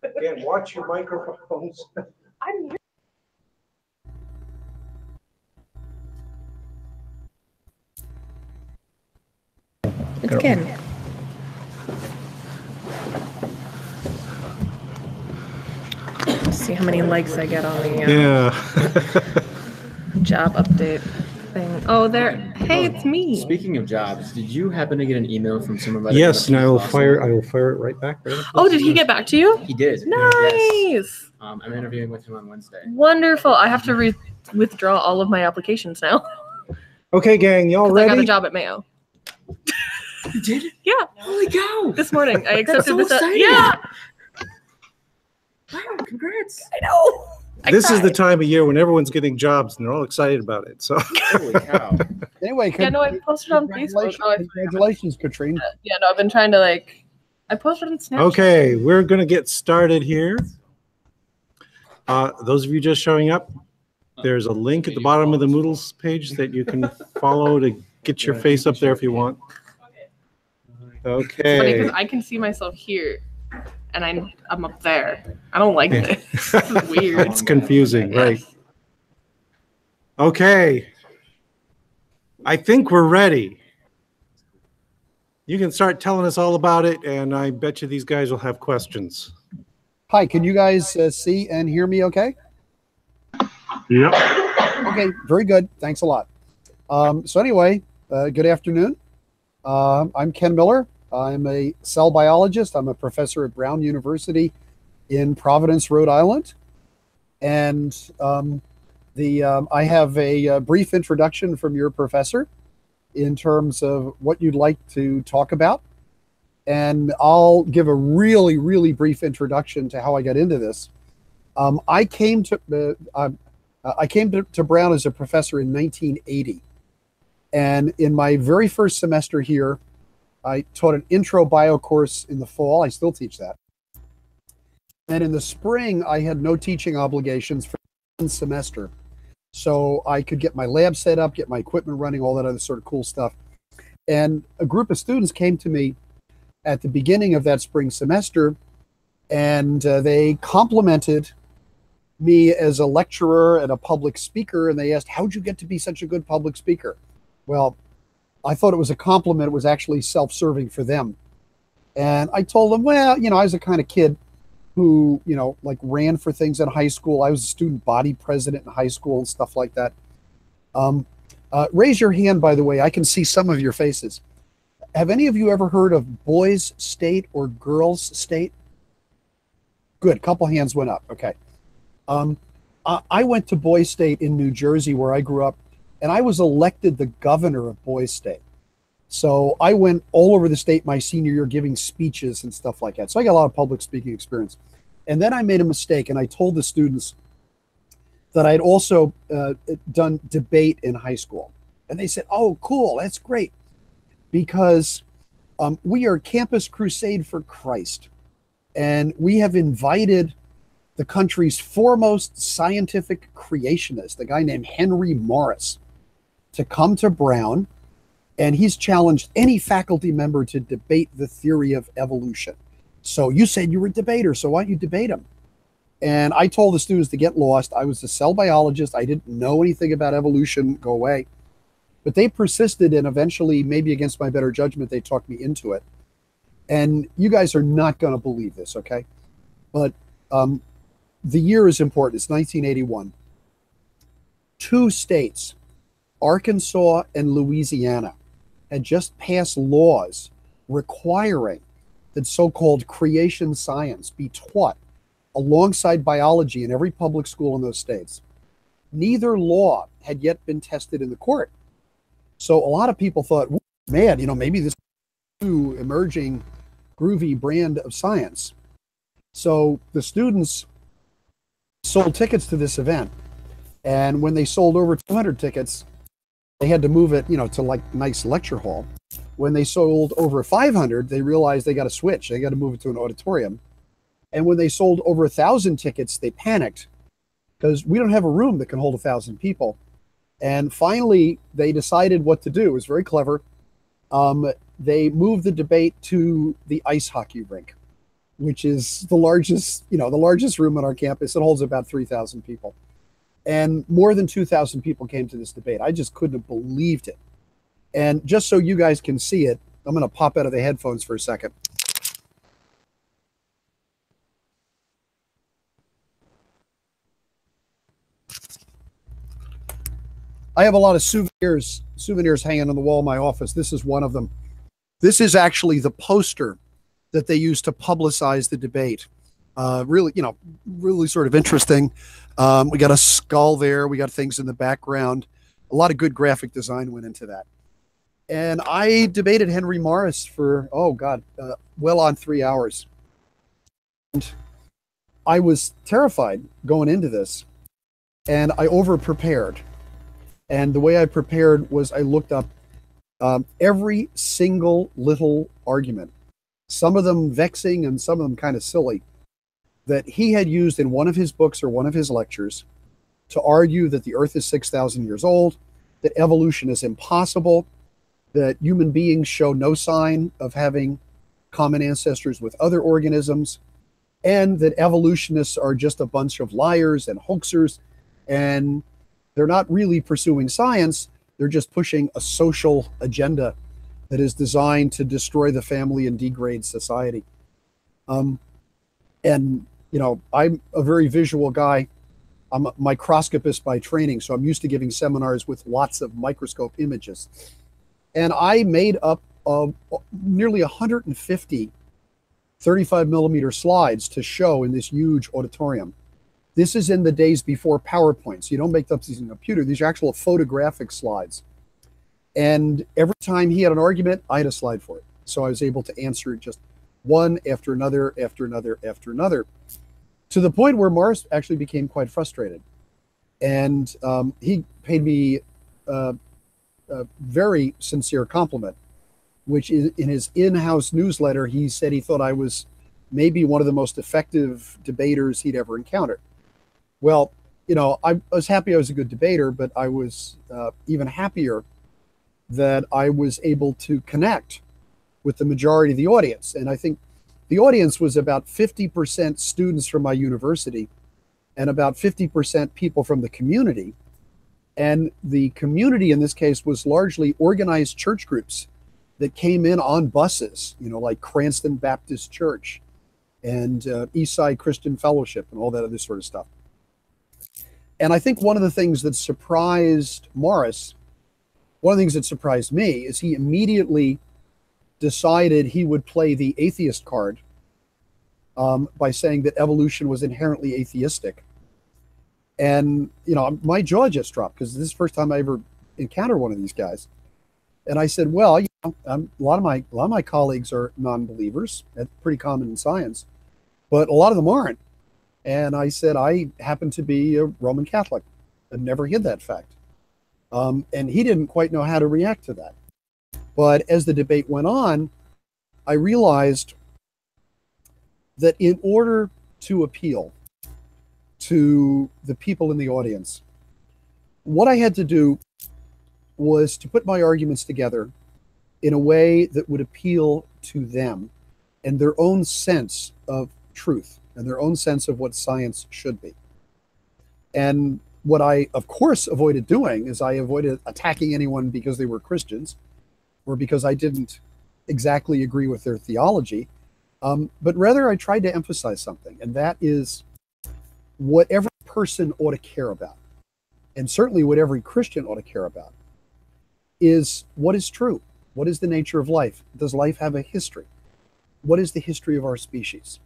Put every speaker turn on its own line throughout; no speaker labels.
Again, watch your microphones.
I'm It's Ken. Let's see how many likes I get on the job update thing. Oh, there. Hey, it's me.
Speaking of jobs, did you happen to get an email from someone about
Yes, and I will fire it right back.
Oh, did he get back to you?
He did.
Nice.
Yes. I'm interviewing with him on Wednesday.
Wonderful. I have to withdraw all of my applications now.
Okay, gang, y'all ready?
I got a job at Mayo.
You did?
Yeah.
Holy cow!
This morning, I accepted this.
Exciting.
Yeah.
Wow! Congrats!
I know.
This is the time of year when everyone's getting jobs and they're all excited about it. So.
Holy cow!
Anyway,
yeah, no, I posted on Facebook. Oh,
congratulations, Katrine.
Yeah, no, I've been trying to I posted on Snapchat.
Okay, we're gonna get started here. Those of you just showing up, there's a link at the bottom of the Moodle's page that you can follow to get your face up there if you want. Okay.
It's funny because I can see myself here, and I'm up there. I don't like this. This is weird.
It's confusing, right? Okay. I think we're ready. You can start telling us all about it, and I bet you these guys will have questions.
Hi, can you guys see and hear me okay?
Yep.
Okay, very good. Thanks a lot. So anyway, good afternoon. I'm Ken Miller. I'm a cell biologist. I'm a professor at Brown University in Providence, Rhode Island. And I have a brief introduction from your professor in terms of what you'd like to talk about. And I'll give a really, really brief introduction to how I got into this. I came to Brown as a professor in 1980. And in my very first semester here, I taught an intro bio course in the fall. I still teach that. And in the spring, I had no teaching obligations for one semester. So I could get my lab set up, get my equipment running, all that other sort of cool stuff. And a group of students came to me at the beginning of that spring semester, and they complimented me as a lecturer and a public speaker, and they asked, how'd you get to be such a good public speaker? Well, I thought it was a compliment. It was actually self-serving for them. And I told them, well, I was the kind of kid who, ran for things in high school. I was a student body president in high school and stuff like that. Raise your hand, by the way. I can see some of your faces. Have any of you ever heard of Boys State or Girls State? Good. Couple hands went up. Okay. I went to Boys State in New Jersey, where I grew up, and I was elected the governor of Boys State. So I went all over the state my senior year giving speeches and stuff like that. So I got a lot of public speaking experience. And then I made a mistake, and I told the students that I'd also done debate in high school. And they said, oh, cool, that's great. Because we are Campus Crusade for Christ. And we have invited the country's foremost scientific creationist, a guy named Henry Morris, to come to Brown, and he's challenged any faculty member to debate the theory of evolution. So you said you were a debater, so why don't you debate him? And I told the students to get lost. I was a cell biologist. I didn't know anything about evolution. Go away. But they persisted, and eventually, maybe against my better judgment, they talked me into it. And you guys are not going to believe this, okay? But the year is important. It's 1981. 2 states, Arkansas and Louisiana, had just passed laws requiring that so-called creation science be taught alongside biology in every public school in those states. Neither law had yet been tested in the court. So a lot of people thought, man, maybe this new emerging groovy brand of science. So the students sold tickets to this event. And when they sold over 200 tickets, they had to move it, to nice lecture hall. When they sold over 500, they realized they got to switch. They got to move it to an auditorium. And when they sold over 1,000 tickets, they panicked because we don't have a room that can hold 1,000 people. And finally, they decided what to do. It was very clever. they moved the debate to the ice hockey rink, which is the largest, the largest room on our campus. It holds about 3,000 people. And more than 2,000 people came to this debate. I just couldn't have believed it. And just so you guys can see it, I'm going to pop out of the headphones for a second. I have a lot of souvenirs hanging on the wall in my office. This is one of them. This is actually the poster that they used to publicize the debate. Really, really sort of interesting. We got a skull there. We got things in the background. A lot of good graphic design went into that. And I debated Henry Morris for, well on 3 hours. And I was terrified going into this, and I over-prepared. And the way I prepared was I looked up every single little argument, some of them vexing and some of them kind of silly, that he had used in one of his books or one of his lectures to argue that the Earth is 6,000 years old, that evolution is impossible, that human beings show no sign of having common ancestors with other organisms, and that evolutionists are just a bunch of liars and hoaxers, and they're not really pursuing science. They're just pushing a social agenda that is designed to destroy the family and degrade society. I'm a very visual guy. I'm a microscopist by training, so I'm used to giving seminars with lots of microscope images. And I made up nearly 150 35 millimeter slides to show in this huge auditorium. This is in the days before PowerPoint, so you don't make up these in a computer. These are actual photographic slides. And every time he had an argument, I had a slide for it. So I was able to answer just one after another, after another, after another, to the point where Morris actually became quite frustrated. And he paid me a very sincere compliment, which is in his in-house newsletter, he said he thought I was maybe one of the most effective debaters he'd ever encountered. Well, I was happy I was a good debater, but I was even happier that I was able to connect with the majority of the audience. And I think the audience was about 50% students from my university and about 50% people from the community. And the community in this case was largely organized church groups that came in on buses, like Cranston Baptist Church and Eastside Christian Fellowship and all that other sort of stuff. And I think one of the things that surprised Morris, one of the things that surprised me, is he immediately decided he would play the atheist card by saying that evolution was inherently atheistic. And, my jaw just dropped because this is the first time I ever encountered one of these guys. And I said, well, a lot of my colleagues are non-believers. That's pretty common in science, but a lot of them aren't. And I said, I happen to be a Roman Catholic. I never hid that fact. And he didn't quite know how to react to that. But as the debate went on, I realized that in order to appeal to the people in the audience, what I had to do was to put my arguments together in a way that would appeal to them and their own sense of truth and their own sense of what science should be. And what I, of course, avoided doing is I avoided attacking anyone because they were Christians or because I didn't exactly agree with their theology, but rather I tried to emphasize something, and that is what every person ought to care about, and certainly what every Christian ought to care about, is what is true. What is the nature of life? Does life have a history? What is the history of our species?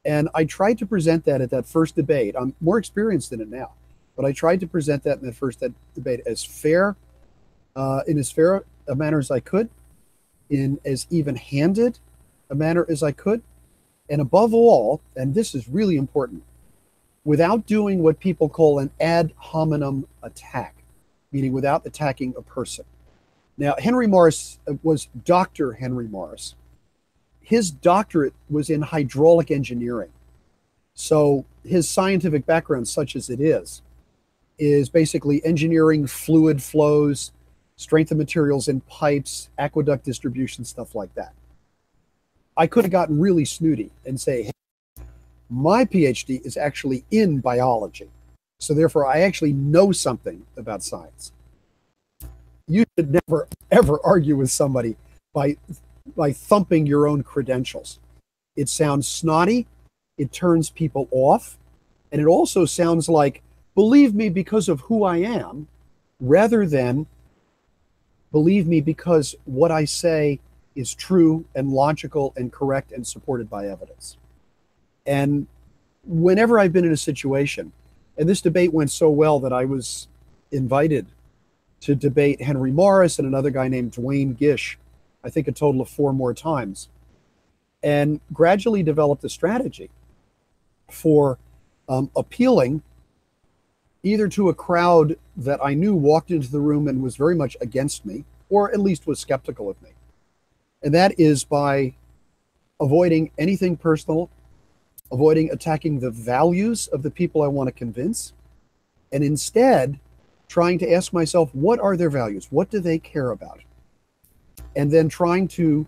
And I tried to present that at that first debate. I'm more experienced in it now, but I tried to present that in that first debate as fair, in as fair a manner as I could, in as even-handed a manner as I could, and above all, and this is really important, without doing what people call an ad hominem attack, meaning without attacking a person. Now, Henry Morris was Dr. Henry Morris. His doctorate was in hydraulic engineering. So his scientific background, such as it is basically engineering fluid flows strength of materials in pipes, aqueduct distribution, stuff like that. I could have gotten really snooty and say, hey, my PhD is actually in biology. So therefore, I actually know something about science. You should never, ever argue with somebody by thumping your own credentials. It sounds snotty, it turns people off, and it also sounds like, believe me because of who I am, rather than believe me because what I say is true and logical and correct and supported by evidence. And whenever I've been in a situation, and this debate went so well that I was invited to debate Henry Morris and another guy named Dwayne Gish, I think a total of 4 more times, and gradually developed a strategy for appealing either to a crowd that I knew walked into the room and was very much against me, or at least was skeptical of me. And that is by avoiding anything personal, avoiding attacking the values of the people I want to convince, and instead trying to ask myself, what are their values? What do they care about? And then trying to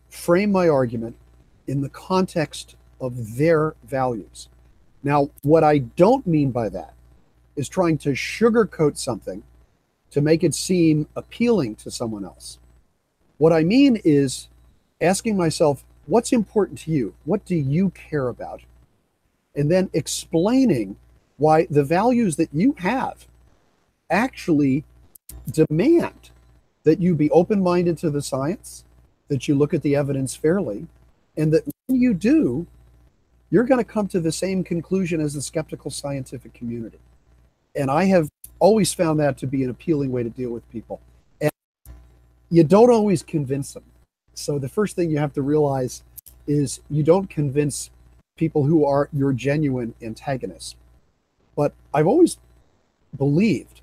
frame my argument in the context of their values. Now, what I don't mean by that is trying to sugarcoat something to make it seem appealing to someone else. What I mean is asking myself, what's important to you? What do you care about? And then explaining why the values that you have actually demand that you be open-minded to the science, that you look at the evidence fairly, and that when you do, you're going to come to the same conclusion as the skeptical scientific community. And I have always found that to be an appealing way to deal with people. And you don't always convince them. So the first thing you have to realize is you don't convince people who are your genuine antagonists. But I've always believed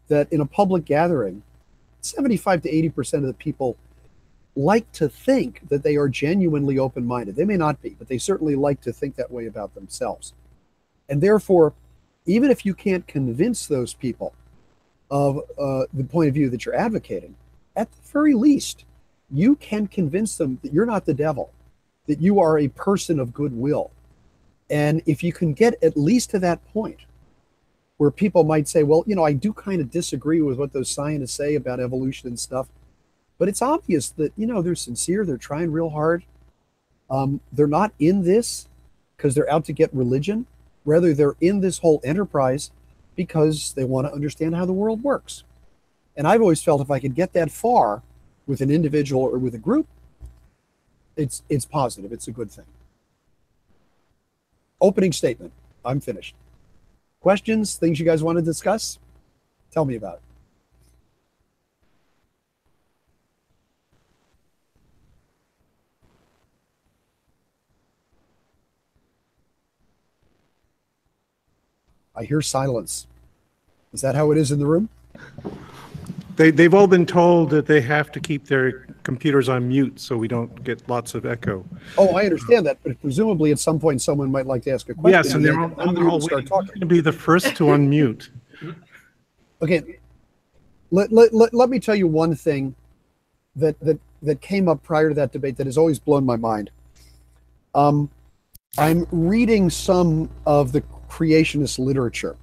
that in a public gathering, 75 to 80% of the people like to think that they are genuinely open-minded. They may not be, but they certainly like to think that way about themselves. And therefore, even if you can't convince those people of the point of view that you're advocating, at the very least, you can convince them that you're not the devil, that you are a person of goodwill. And if you can get at least to that point where people might say, well, you know, I do kind of disagree with what those scientists say about evolution and stuff, but it's obvious that, you know, they're sincere, they're trying real hard. They're not in this because they're out to get religion. Rather, they're in this whole enterprise because they want to understand how the world works. And I've always felt if I could get that far with an individual or with a group, it's positive. It's a good thing. Opening statement. I'm finished. Questions? Things you guys want to discuss? Tell me about it. I hear silence. Is that how it is in the room?
They've all been told that they have to keep their computers on mute so we don't get lots of echo.
Oh, I understand that, but presumably at some point someone might like to ask a question.
Yes, and they're all
start
waiting
talking.
to be the first to unmute.
Okay, let me tell you one thing that came up prior to that debate that has always blown my mind. I'm reading some of the creationist literature,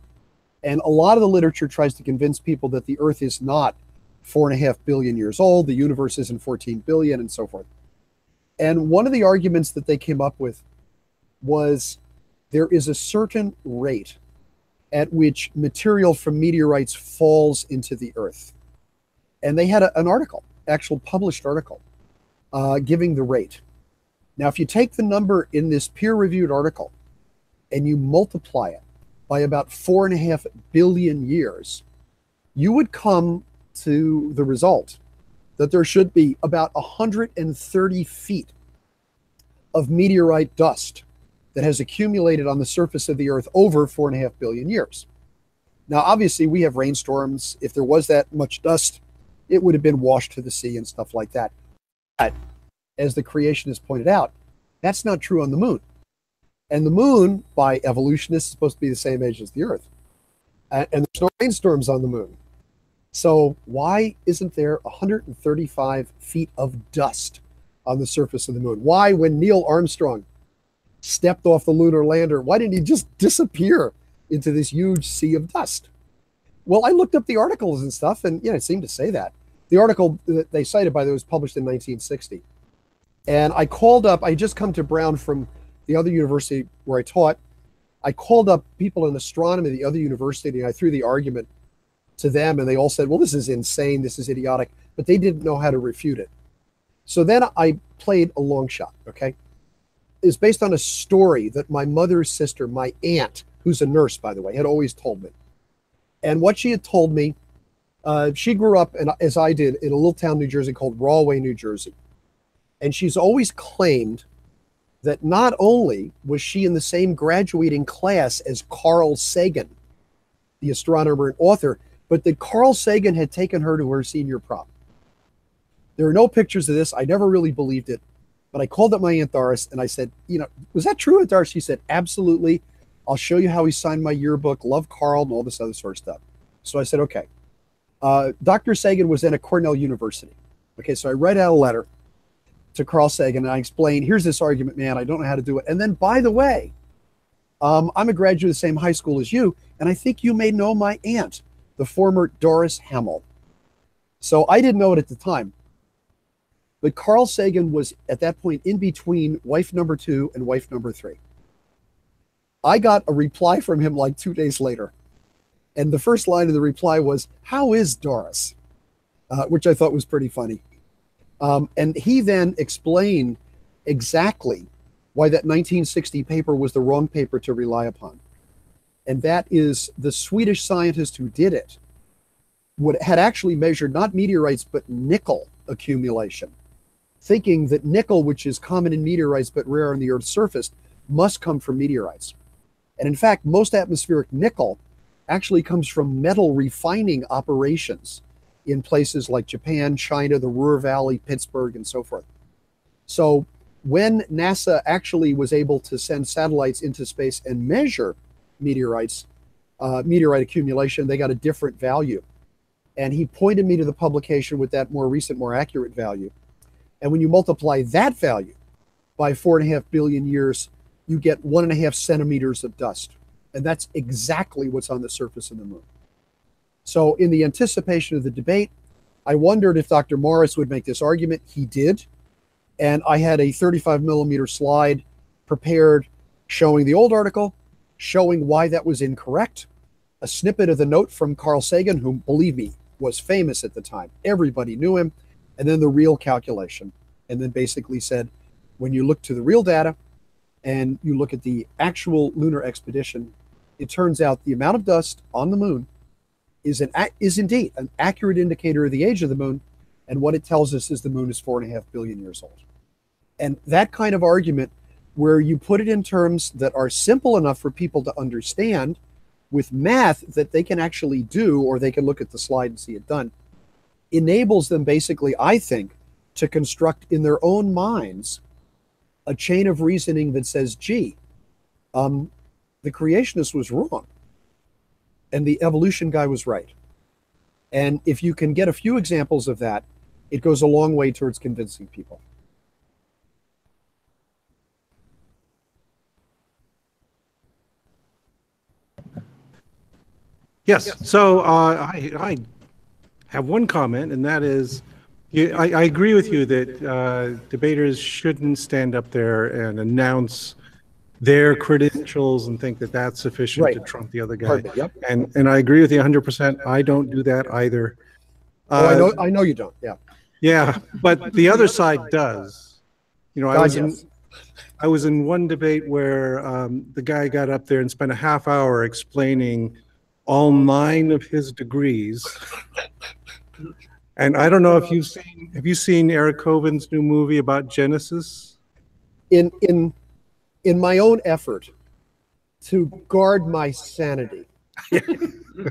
and a lot of the literature tries to convince people that the Earth is not 4.5 billion years old, the universe isn't 14 billion, and so forth. And one of the arguments that they came up with was there is a certain rate at which material from meteorites falls into the Earth. And they had an article, actual published article, giving the rate. Now, if you take the number in this peer-reviewed article and you multiply it by about 4.5 billion years, you would come to the result that there should be about 130 feet of meteorite dust that has accumulated on the surface of the Earth over 4.5 billion years. Now, obviously, we have rainstorms. If there was that much dust, it would have been washed to the sea and stuff like that. But as the creationists pointed out, that's not true on the moon. And the moon, by evolutionists, is supposed to be the same age as the Earth. And there's no rainstorms on the moon. So why isn't there 135 feet of dust on the surface of the moon? Why, when Neil Armstrong stepped off the lunar lander, why didn't he just disappear into this huge sea of dust? Well, I looked up the articles and stuff, and it seemed to say that. The article that they cited, by the way, was published in 1960. And I called up, I just come to Brown from the other university where I taught. I called up people in astronomy at the other university, and I threw the argument to them, and they all said, well, this is insane, this is idiotic, but they didn't know how to refute it. So then I played a long shot, okay? It's based on a story that my mother's sister, my aunt, who's a nurse, by the way, had always told me. And what she had told me, she grew up, as I did, in a little town, New Jersey, called Rahway, New Jersey. And she's always claimed that not only was she in the same graduating class as Carl Sagan, the astronomer and author, but that Carl Sagan had taken her to her senior prom. There are no pictures of this. I never really believed it. But I called up my Aunt Doris and I said, was that true, Aunt Doris? She said, absolutely. I'll show you how he signed my yearbook, love Carl, and all this other sort of stuff. So I said, okay. Dr. Sagan was then at Cornell University. Okay, so I write out a letter to Carl Sagan and I explain, here's this argument, man, I don't know how to do it. And then, by the way, I'm a graduate of the same high school as you, and I think you may know my aunt, the former Doris Hamill. So I didn't know it at the time. But Carl Sagan was at that point in between wife number 2 and wife number 3. I got a reply from him like 2 days later. And the first line of the reply was, how is Doris? Which I thought was pretty funny. And he then explained exactly why that 1960 paper was the wrong paper to rely upon. And that is the Swedish scientist who did it had actually measured not meteorites, but nickel accumulation, thinking that nickel, which is common in meteorites but rare on the Earth's surface, must come from meteorites. And in fact, most atmospheric nickel actually comes from metal refining operations in places like Japan, China, the Ruhr Valley, Pittsburgh, and so forth. So when NASA actually was able to send satellites into space and measure meteorites, meteorite accumulation, they got a different value. And he pointed me to the publication with that more recent, more accurate value. And when you multiply that value by 4.5 billion years, you get 1.5 centimeters of dust. And that's exactly what's on the surface of the moon. So in the anticipation of the debate, I wondered if Dr. Morris would make this argument. He did. And I had a 35 millimeter slide prepared showing the old article, showing why that was incorrect, a snippet of the note from Carl Sagan, who, believe me, was famous at the time. Everybody knew him. And then the real calculation. And then basically said, when you look to the real data and you look at the actual lunar expedition, it turns out the amount of dust on the moon is indeed an accurate indicator of the age of the moon. And what it tells us is the moon is 4.5 billion years old. And that kind of argument, where you put it in terms that are simple enough for people to understand with math that they can actually do, or they can look at the slide and see it done, enables them basically, I think, to construct in their own minds a chain of reasoning that says, gee, the creationist was wrong and the evolution guy was right. And if you can get a few examples of that, it goes a long way towards convincing people.
Yes. So I have one comment, and that is, I agree with you that debaters shouldn't stand up there and announce their credentials and think that that's sufficient to trump the other guy.
Yep.
And I agree with you 100%. I don't do that either.
I know you don't. Yeah.
Yeah, but the other side does. I was in one debate where the guy got up there and spent a half hour explaining all 9 of his degrees. And I don't know if have you seen Eric Coven's new movie about Genesis?
In my own effort to guard my sanity,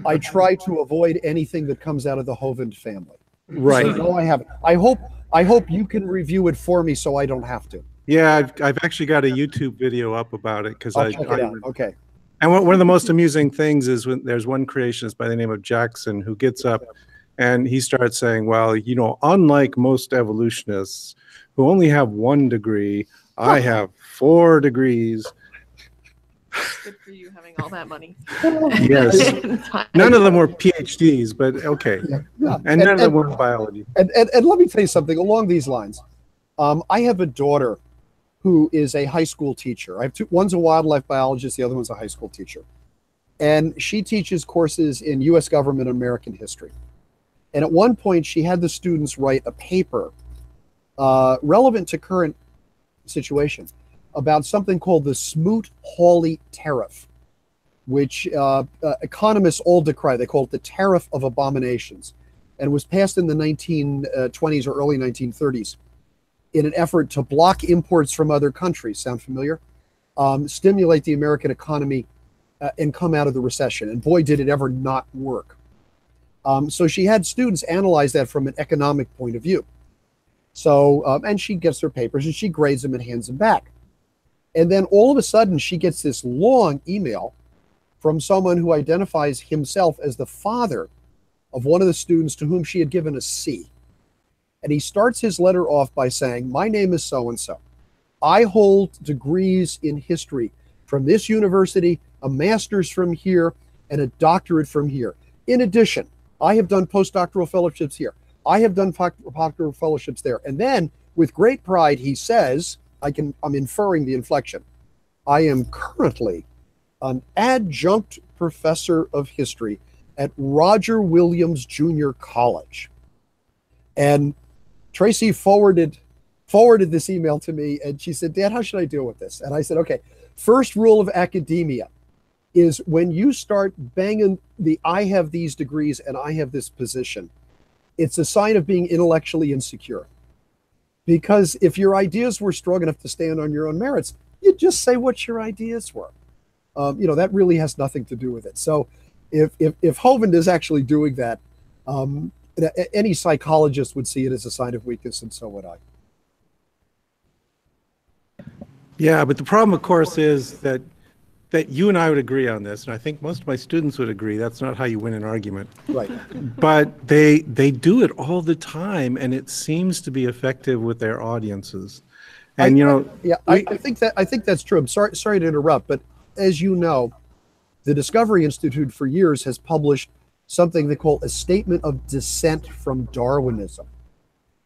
I try to avoid anything that comes out of the Hovind family.
Right.
So, no, I haven't. I hope you can review it for me so I don't have to.
Yeah, I've actually got a YouTube video up about it because
I'll check it out. Okay.
And one of the most amusing things is when there's one creationist by the name of Jackson who gets up And he starts saying, well, unlike most evolutionists who only have 1 degree, I have 4 degrees.
Good for you having all that money.
Yes. None of them were PhDs, but okay.
Yeah.
And none of them were in biology.
And let me tell you something along these lines. I have a daughter who is a high school teacher. I have two. One's a wildlife biologist. The other one's a high school teacher. And she teaches courses in U.S. government and American history. And at one point, she had the students write a paper relevant to current situation about something called the Smoot-Hawley tariff, which economists all decry. They call it the tariff of abominations. And it was passed in the 1920s or early 1930s in an effort to block imports from other countries. Sound familiar? Stimulate the American economy and come out of the recession. And boy, did it ever not work. So she had students analyze that from an economic point of view. So, and she gets her papers and she grades them and hands them back. And then all of a sudden she gets this long email from someone who identifies himself as the father of one of the students to whom she had given a C. And he starts his letter off by saying, my name is so-and-so. I hold degrees in history from this university, a master's from here, and a doctorate from here. In addition, I have done postdoctoral fellowships here. I have done doctoral fellowships there. And then, with great pride, he says, I'm inferring the inflection, I am currently an adjunct professor of history at Roger Williams Junior College. And Tracy forwarded this email to me, and she said, Dad, how should I deal with this? And I said, okay, first rule of academia is when you start banging the I have these degrees and I have this position, it's a sign of being intellectually insecure. Because if your ideas were strong enough to stand on your own merits, you'd just say what your ideas were. That really has nothing to do with it. So if Hovind is actually doing that, any psychologist would see it as a sign of weakness, and so would I.
Yeah, but the problem, of course, is that you and I would agree on this, and I think most of my students would agree. That's not how you win an argument.
Right.
But they do it all the time, and it seems to be effective with their audiences. And
I think that's true. I'm sorry to interrupt, but as you know, the Discovery Institute for years has published something they call a statement of dissent from Darwinism.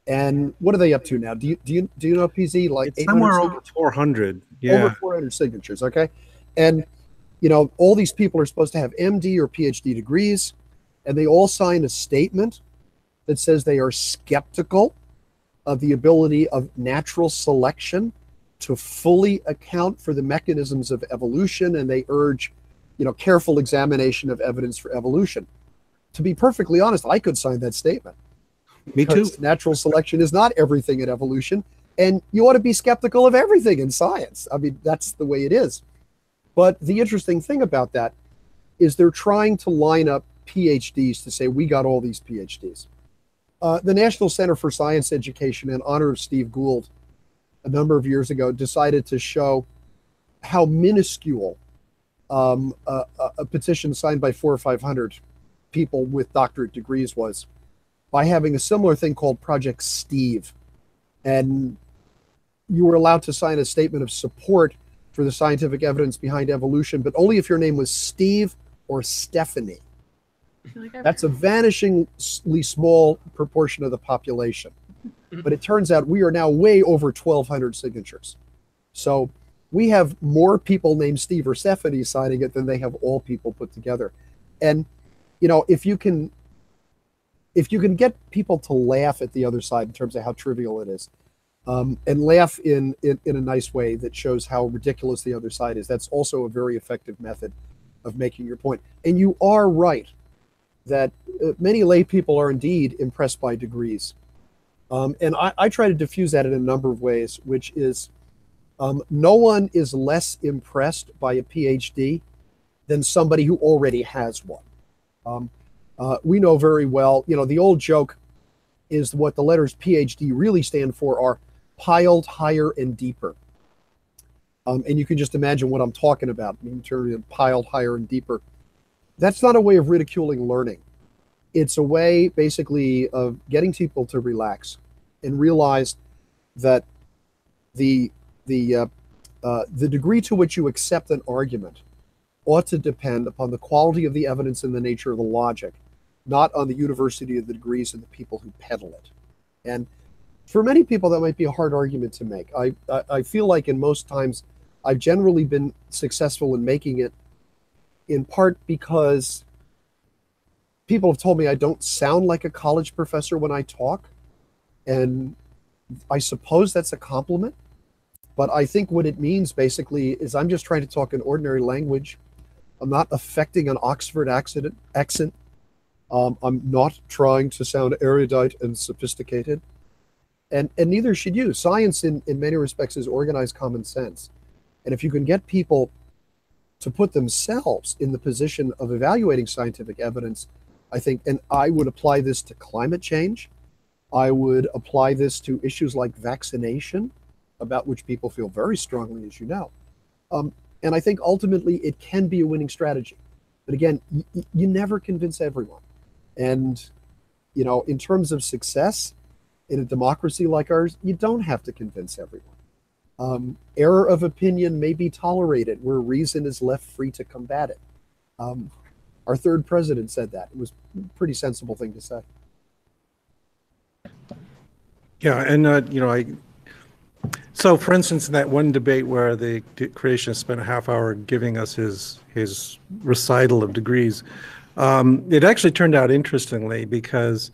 And what are they up to now? Do you know, PZ? Like
it's somewhere over 400. Yeah,
over 400 signatures. Okay, and all these people are supposed to have MD or PhD degrees, and they all sign a statement that says they are skeptical of the ability of natural selection to fully account for the mechanisms of evolution, and they urge, careful examination of evidence for evolution. To be perfectly honest, I could sign that statement.
Me too.
Natural selection is not everything in evolution, and you ought to be skeptical of everything in science. I mean, that's the way it is. But the interesting thing about that is they're trying to line up PhDs to say, we got all these PhDs. The National Center for Science Education, in honor of Steve Gould, a number of years ago, decided to show how minuscule a petition signed by 400 or 500 people with doctorate degrees was, by having a similar thing called Project Steve. And you were allowed to sign a statement of support for the scientific evidence behind evolution, but only if your name was Steve or Stephanie. That's a vanishingly small proportion of the population. But it turns out we are now way over 1,200 signatures. So we have more people named Steve or Stephanie signing it than they have all people put together. And, if you can get people to laugh at the other side in terms of how trivial it is, and laugh in a nice way that shows how ridiculous the other side is, that's also a very effective method of making your point. And you are right that many lay people are indeed impressed by degrees. And I try to diffuse that in a number of ways, which is no one is less impressed by a PhD than somebody who already has one. We know very well, the old joke is what the letters PhD really stand for are piled higher and deeper. And you can just imagine what I'm talking about in terms of piled higher and deeper. That's not a way of ridiculing learning. It's a way, basically, of getting people to relax and realize that the degree to which you accept an argument ought to depend upon the quality of the evidence and the nature of the logic, not on the university of the degrees and the people who peddle it. And for many people, that might be a hard argument to make. I feel like in most times, I've generally been successful in making it, in part because people have told me I don't sound like a college professor when I talk. And I suppose that's a compliment. But I think what it means basically is I'm just trying to talk an ordinary language. I'm not affecting an Oxford accent. I'm not trying to sound erudite and sophisticated. And neither should you. Science, in many respects, is organized common sense. And if you can get people to put themselves in the position of evaluating scientific evidence, I think, and I would apply this to climate change. I would apply this to issues like vaccination, about which people feel very strongly, as you know. And I think ultimately it can be a winning strategy. But again, you never convince everyone. And, you know, in terms of success in a democracy like ours, you don't have to convince everyone. Error of opinion may be tolerated where reason is left free to combat it. Our third president said that. It was a pretty sensible thing to say.
Yeah, and you know, so for instance, in that one debate where the creationist spent a half hour giving us his recital of degrees, it actually turned out interestingly, because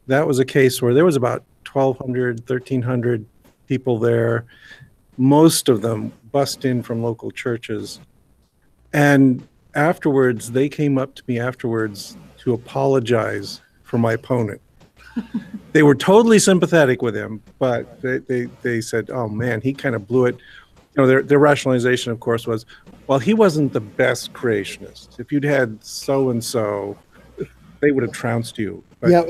that was a case where there was about 1,200, 1,300 people there. Most of them bust in from local churches. And afterwards, they came up to me afterwards to apologize for my opponent. They were totally sympathetic with him, but they said, oh man, he kind of blew it. You know, their rationalization, of course, was, well, he wasn't the best creationist. If you'd had so-and-so, they would have trounced you. But,
yeah,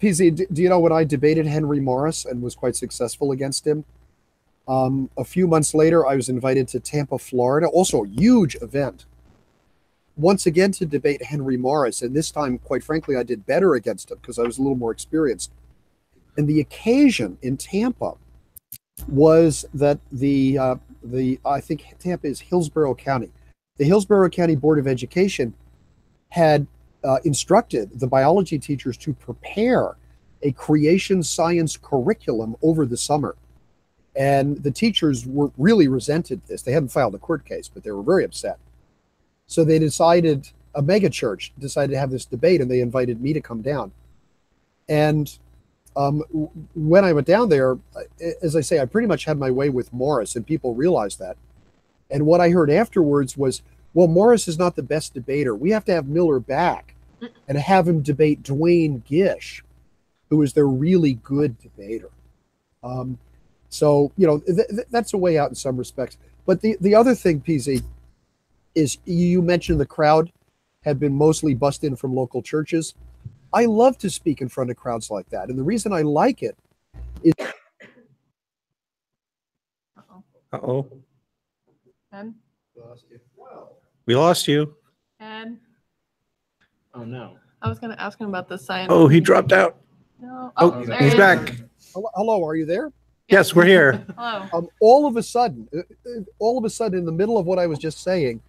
PZ, do you know when I debated Henry Morris and was quite successful against him? A few months later, I was invited to Tampa, Florida, also a huge event, once again to debate Henry Morris. And this time, quite frankly, I did better against him because I was a little more experienced. And the occasion in Tampa was that I think Tampa is Hillsborough County. The Hillsborough County Board of Education had instructed the biology teachers to prepare a creation science curriculum over the summer. And the teachers were really resented this. They hadn't filed a court case, but they were very upset. So they decided, a mega church decided to have this debate, and they invited me to come down. And when I went down there, as I say, I pretty much had my way with Morris, and people realized that. And what I heard afterwards was, well, Morris is not the best debater. We have to have Miller back and have him debate Dwayne Gish, who is their really good debater. So, you know, that's a way out in some respects. But the other thing, PZ, is you mentioned the crowd had been mostly bussed in from local churches. I love to speak in front of crowds like that. And the reason I like it is...
Uh-oh.
Ed?
We lost you.
Ed?
Oh no.
I was going to ask him about the science.
Oh, he dropped out.
No.
Oh,
there
he's
he is.
back.
Hello, are you there?
Yes, we're here.
Hello.
All of a sudden, in the middle of what I was just saying,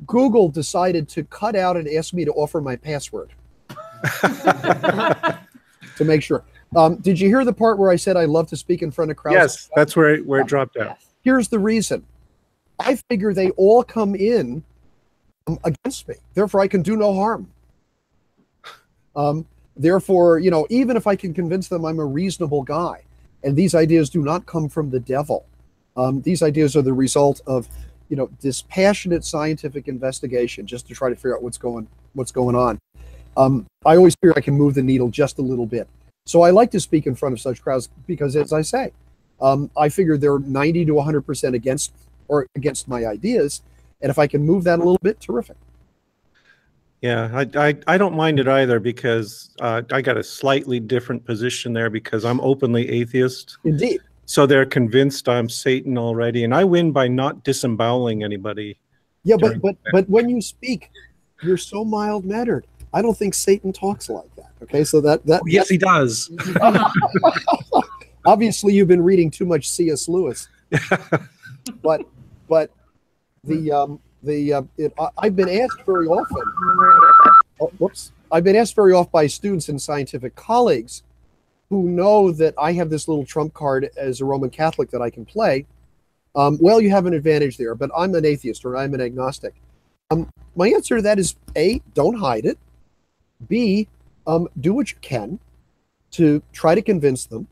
Google decided to cut out and ask me to offer my password to make sure. Did you hear the part where I said I love to speak in front of crowds?
Yes, that's where it dropped out.
Yes.
Here's the reason. I figure they all come in against me. Therefore, I can do no harm. Therefore, you know, even if I can convince them I'm a reasonable guy, and these ideas do not come from the devil. These ideas are the result of, you know, dispassionate scientific investigation just to try to figure out what's going on. I always figure I can move the needle just a little bit. So I like to speak in front of such crowds because, as I say, I figure they're 90 to 100% against my ideas. And if I can move that a little bit, terrific.
Yeah, I don't mind it either, because I got a slightly different position there because I'm openly atheist.
Indeed.
So they're convinced I'm Satan already, and I win by not disemboweling anybody.
Yeah, but when you speak, you're so mild-mannered. I don't think Satan talks like that. Okay, so that
Yes, he does.
obviously you've been reading too much C.S. Lewis, but I've been asked very often. Oh, whoops! I've been asked very often by students and scientific colleagues who know that I have this little trump card as a Roman Catholic that I can play. Well, you have an advantage there, but I'm an atheist or I'm an agnostic. My answer to that is A, don't hide it. B, do what you can to try to convince them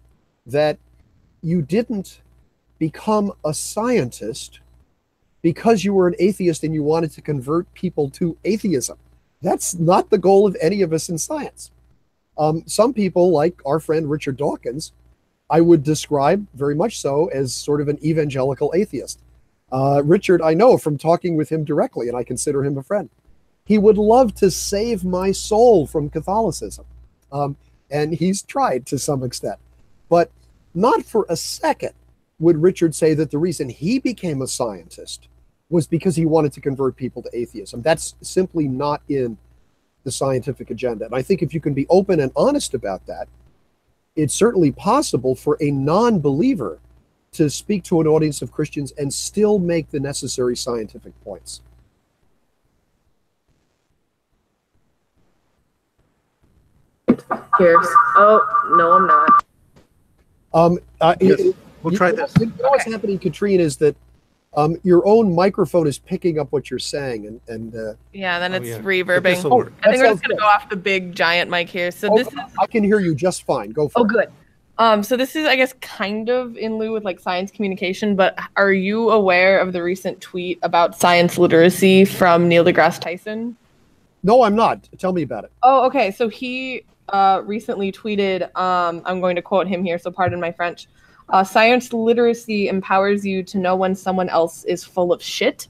that you didn't become a scientist because you were an atheist and you wanted to convert people to atheism. That's not the goal of any of us in science. Some people, like our friend Richard Dawkins, I would describe very much so as sort of an evangelical atheist. Richard, I know from talking with him directly, and I consider him a friend. He would love to save my soul from Catholicism. And he's tried to some extent. But not for a second would Richard say that the reason he became a scientist was because he wanted to convert people to atheism. That's simply not in the scientific agenda. And I think if you can be open and honest about that, it's certainly possible for a non-believer to speak to an audience of Christians and still make the necessary scientific points.
Here's. Oh, no, I'm not.
We'll try this.
You know what's happening, Katrine, is that your own microphone is picking up what you're saying, and
Yeah, then it's
yeah.
reverbing.
This'll work.
I think we're
That
just gonna
sounds
go off the big giant mic here. So this is.
I can hear you just fine. Go for
Oh,
it.
good. So this is, I guess, kind of in lieu with like science communication, but are you aware of the recent tweet about science literacy from Neil deGrasse Tyson?
No, I'm not. Tell me about it.
Oh, okay. So he recently tweeted, I'm going to quote him here, so pardon my French. Science literacy empowers you to know when someone else is full of shit.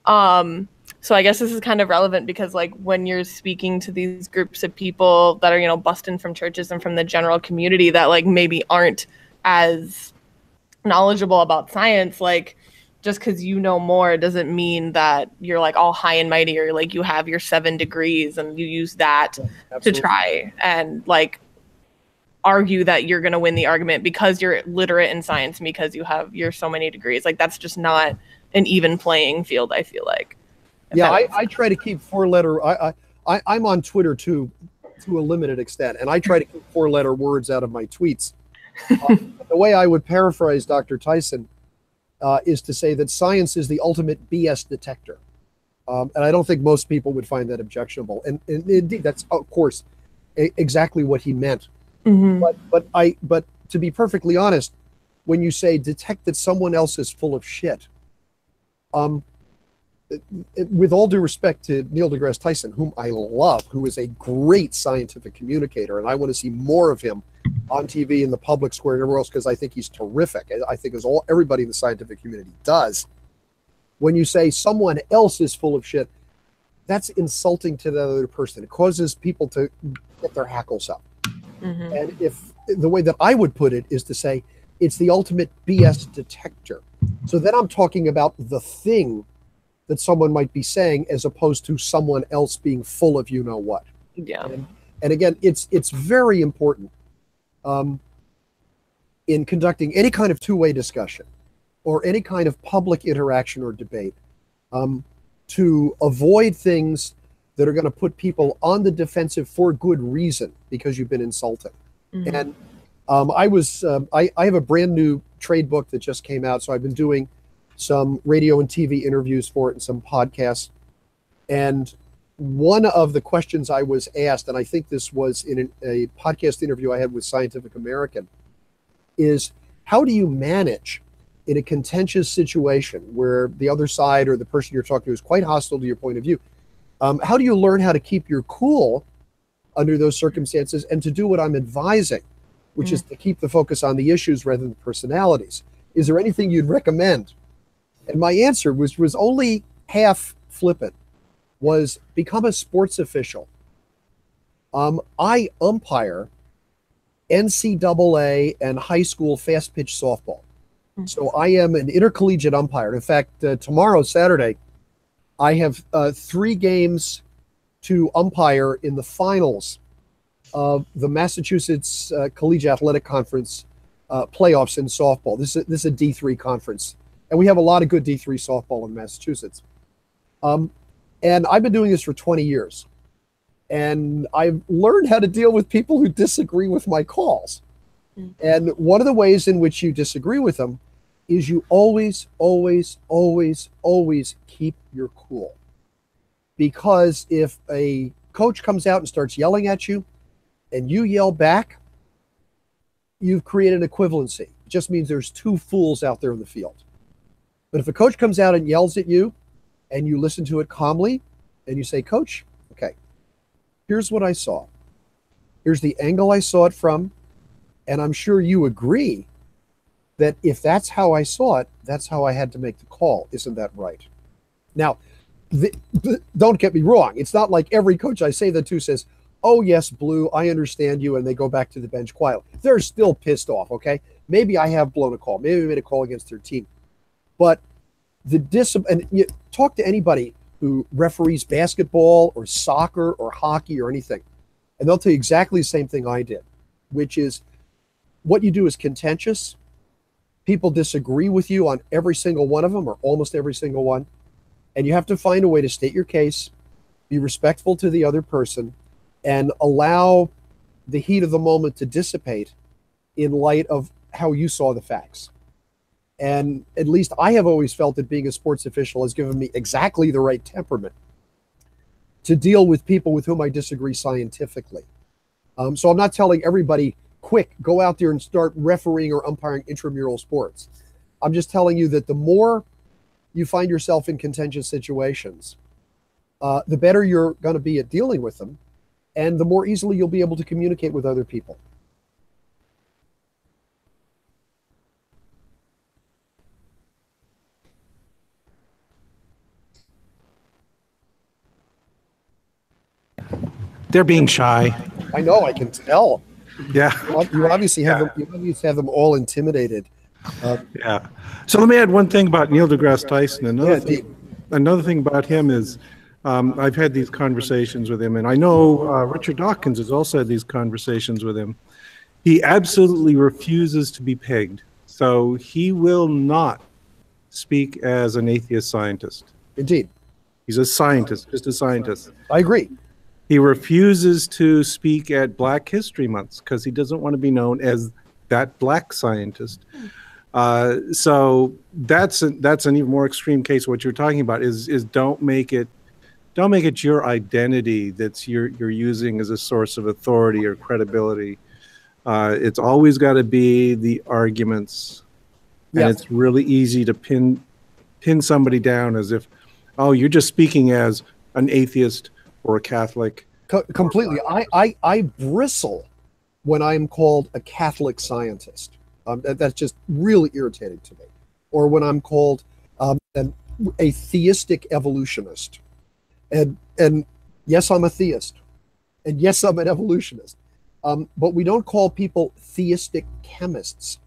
So I guess this is kind of relevant because like when you're speaking to these groups of people that are, you know, busting from churches and from the general community that like maybe aren't as knowledgeable about science, like just because you know more doesn't mean that you're like all high and mighty or like you have your 7 degrees and you use that to
Absolutely.
try and like argue that you're going to win the argument because you're literate in science and because you have your so many degrees. Like that's just not an even playing field, I feel like.
Yeah, I try to keep 4-letter. I'm on Twitter too, to a limited extent, and I try to keep 4-letter words out of my tweets. The way I would paraphrase Dr. Tyson is to say that science is the ultimate BS detector, and I don't think most people would find that objectionable. And indeed, that's of course exactly what he meant.
Mm-hmm.
But to be perfectly honest, when you say detect that someone else is full of shit, with all due respect to Neil deGrasse Tyson, whom I love, who is a great scientific communicator, and I want to see more of him on TV in the public square and everywhere else because I think he's terrific. I think as everybody in the scientific community does. When you say someone else is full of shit, that's insulting to the other person. It causes people to get their hackles up.
Mm-hmm.
And if the way that I would put it is to say it's the ultimate BS detector. So then I'm talking about the thing that someone might be saying as opposed to someone else being full of you know what.
Yeah.
And again, it's very important in conducting any kind of two-way discussion or any kind of public interaction or debate to avoid things that are going to put people on the defensive for good reason because you've been insulted. Mm-hmm. And I have a brand new trade book that just came out, so I've been doing some radio and TV interviews for it and some podcasts. And one of the questions I was asked, and I think this was in a podcast interview I had with Scientific American, is how do you manage in a contentious situation where the other side or the person you're talking to is quite hostile to your point of view? How do you learn how to keep your cool under those circumstances and to do what I'm advising, which is to keep the focus on the issues rather than the personalities? Is there anything you'd recommend? And my answer was only half flippant, was become a sports official. I umpire NCAA and high school fast pitch softball. So I am an intercollegiate umpire. In fact, tomorrow, Saturday, I have 3 games to umpire in the finals of the Massachusetts Collegiate Athletic Conference playoffs in softball. This is a D3 conference, and we have a lot of good D3 softball in Massachusetts. And I've been doing this for 20 years, and I've learned how to deal with people who disagree with my calls. And one of the ways in which you disagree with them is you always, always, always, always keep your cool. Because if a coach comes out and starts yelling at you and you yell back, you've created equivalency. It just means there's two fools out there in the field. But if a coach comes out and yells at you and you listen to it calmly and you say, Coach, okay, here's what I saw. Here's the angle I saw it from. And I'm sure you agree that if that's how I saw it, that's how I had to make the call. Isn't that right? Now, don't get me wrong. It's not like every coach I say that to says, oh, yes, Blue, I understand you, and they go back to the bench quietly. They're still pissed off, okay? Maybe I have blown a call. Maybe we made a call against their team. But and you talk to anybody who referees basketball or soccer or hockey or anything, and they'll tell you exactly the same thing I did, which is what you do is contentious. People disagree with you on every single one of them, or almost every single one. And you have to find a way to state your case, be respectful to the other person, and allow the heat of the moment to dissipate in light of how you saw the facts. And at least I have always felt that being a sports official has given me exactly the right temperament to deal with people with whom I disagree scientifically. So I'm not telling everybody, quick, go out there and start refereeing or umpiring intramural sports. I'm just telling you that the more you find yourself in contentious situations, the better you're going to be at dealing with them, and the more easily you'll be able to communicate with other people.
They're being shy.
I know, I can tell.
Yeah.
You obviously have them. You obviously have them all intimidated.
Yeah. So let me add one thing about Neil deGrasse Tyson. Another thing about him is I've had these conversations with him, and I know Richard Dawkins has also had these conversations with him. He absolutely refuses to be pegged. So he will not speak as an atheist scientist.
Indeed.
He's a scientist, just a scientist.
I agree.
He refuses to speak at Black History Months because he doesn't want to be known as that black scientist. So that's an even more extreme case. What you're talking about is don't make it your identity that's you're using as a source of authority or credibility. It's always got to be the arguments, and it's really easy to pin somebody down as if, oh, you're just speaking as an atheist or a Catholic.
Completely. I bristle when I'm called a Catholic scientist. That's just really irritating to me. Or when I'm called a theistic evolutionist. And yes, I'm a theist. And yes, I'm an evolutionist. But we don't call people theistic chemists,